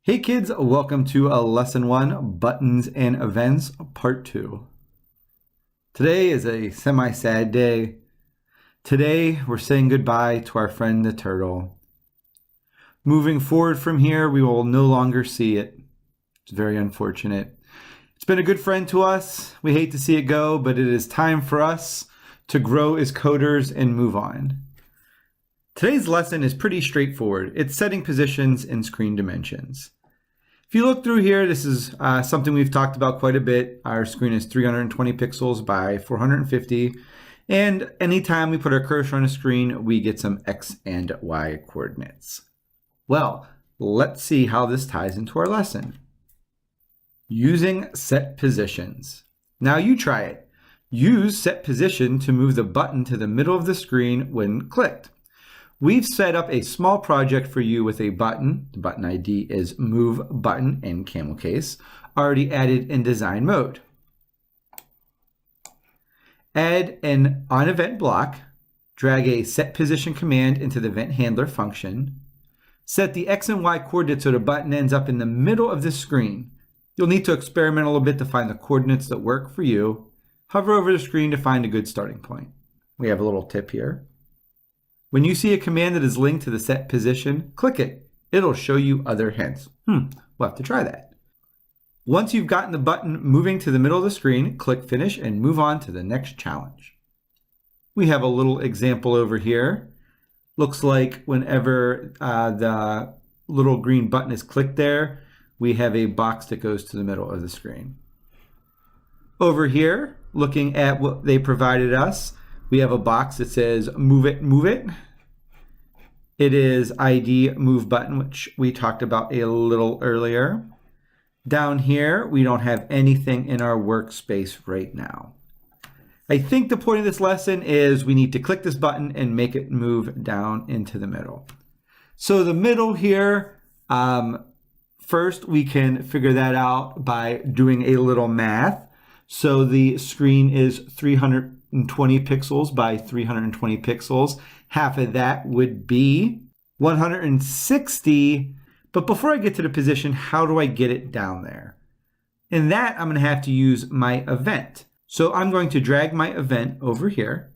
Hey kids, welcome to Lesson 1, Buttons and Events, Part 2. Today is a semi-sad day. Today, we're saying goodbye to our friend the turtle. Moving forward from here, we will no longer see it. It's very unfortunate. It's been a good friend to us. We hate to see it go, but it is time for us to grow as coders and move on. Today's lesson is pretty straightforward. It's setting positions and screen dimensions. If you look through here, this is something we've talked about quite a bit. Our screen is 320 pixels by 450. And anytime we put our cursor on a screen, we get some X and Y coordinates. Well, let's see how this ties into our lesson. Using set positions. Now you try it. Use set position to move the button to the middle of the screen when clicked. We've set up a small project for you with a button. The button ID is Move Button in camel case, already added in design mode. Add an onEvent block, drag a set position command into the event handler function, set the X and Y coordinates so the button ends up in the middle of the screen. You'll need to experiment a little bit to find the coordinates that work for you. Hover over the screen to find a good starting point. We have a little tip here. When you see a command that is linked to the set position, click it. It'll show you other hints. We'll have to try that. Once you've gotten the button moving to the middle of the screen, click Finish and move on to the next challenge. We have a little example over here. Looks like whenever the little green button is clicked there, we have a box that goes to the middle of the screen. Over here, looking at what they provided us, we have a box that says Move It, Move It. It is ID Move Button, which we talked about a little earlier. Down here, we don't have anything in our workspace right now. I think the point of this lesson is we need to click this button and make it move down into the middle. So the middle here, first we can figure that out by doing a little math. So the screen is 320 pixels by 320 pixels. Half of that would be 160. But before I get to the position, how do I get it down there? In that, I'm going to have to use my event. So I'm going to drag my event over here.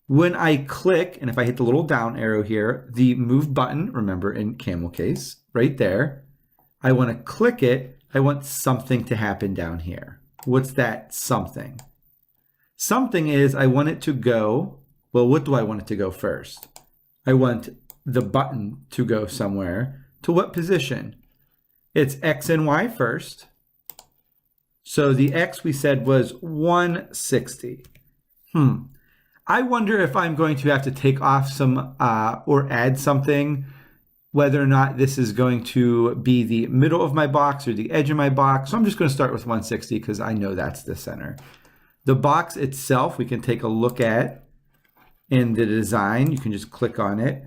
When I click, and if I hit the little down arrow here, the move button, remember in camel case, right there, I want to click it. I want something to happen down here. What's that something? Something is I want it to go, well, what do I want it to go first? I want the button to go somewhere. To what position? It's X and Y first. So the X we said was 160. I wonder if I'm going to have to take off some or add something, whether or not this is going to be the middle of my box or the edge of my box. So I'm just going to start with 160 because I know that's the center. The box itself, we can take a look at in the design. You can just click on it.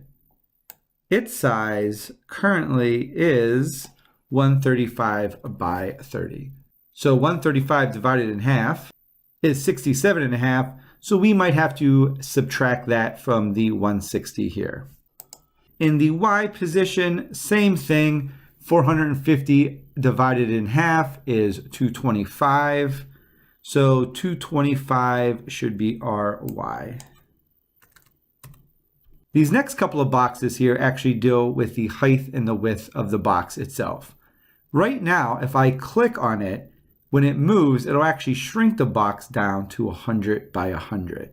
Its size currently is 135 by 30. So 135 divided in half is 67.5. So we might have to subtract that from the 160 here. In the Y position, same thing. 450 divided in half is 225. So 225 should be our Y. These next couple of boxes here actually deal with the height and the width of the box itself. Right now, if I click on it, when it moves, it'll actually shrink the box down to 100 by 100.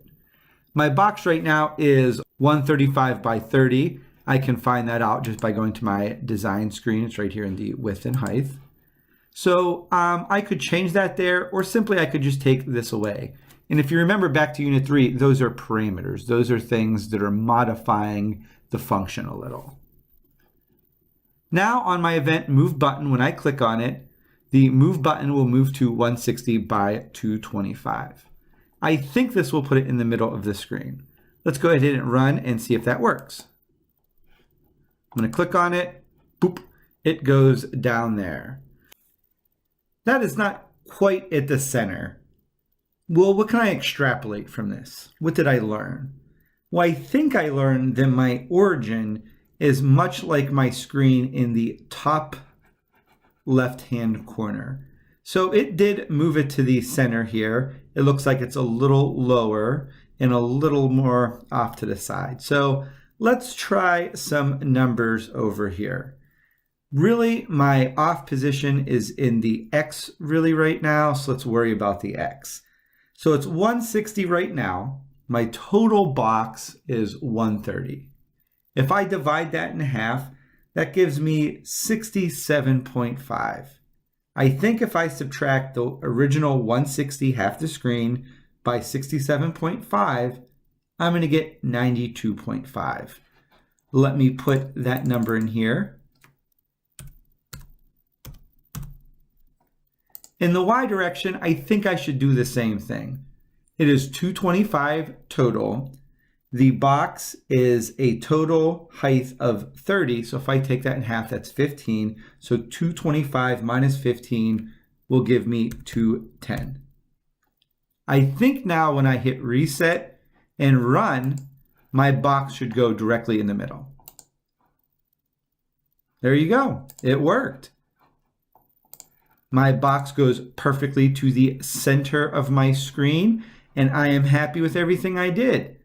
My box right now is 135 by 30. I can find that out just by going to my design screen. It's right here in the width and height. So I could change that there, or simply I could just take this away. And if you remember back to Unit 3, those are parameters. Those are things that are modifying the function a little. Now on my event Move Button, when I click on it, the Move Button will move to 160 by 225. I think this will put it in the middle of the screen. Let's go ahead and run and see if that works. I'm going to click on it. Boop. It goes down there. That is not quite at the center. Well, what can I extrapolate from this? What did I learn? Well, I think I learned that my origin is much like my screen in the top left-hand corner. So it did move it to the center here. It looks like it's a little lower and a little more off to the side. So let's try some numbers over here. Really, my off position is in the X really right now, so let's worry about the X. So it's 160 right now. My total box is 130. If I divide that in half, that gives me 67.5. I think if I subtract the original 160 half the screen by 67.5, I'm going to get 92.5. Let me put that number in here. In the Y direction, I think I should do the same thing. It is 225 total. The box is a total height of 30. So if I take that in half, that's 15. So 225 minus 15 will give me 210. I think now when I hit reset and run, my box should go directly in the middle. There you go. It worked. My box goes perfectly to the center of my screen, and I am happy with everything I did.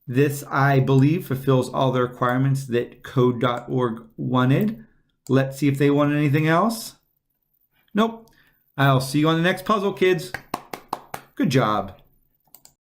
This, I believe, fulfills all the requirements that code.org wanted. Let's see if they want anything else. Nope. I'll see you on the next puzzle, kids. Good job.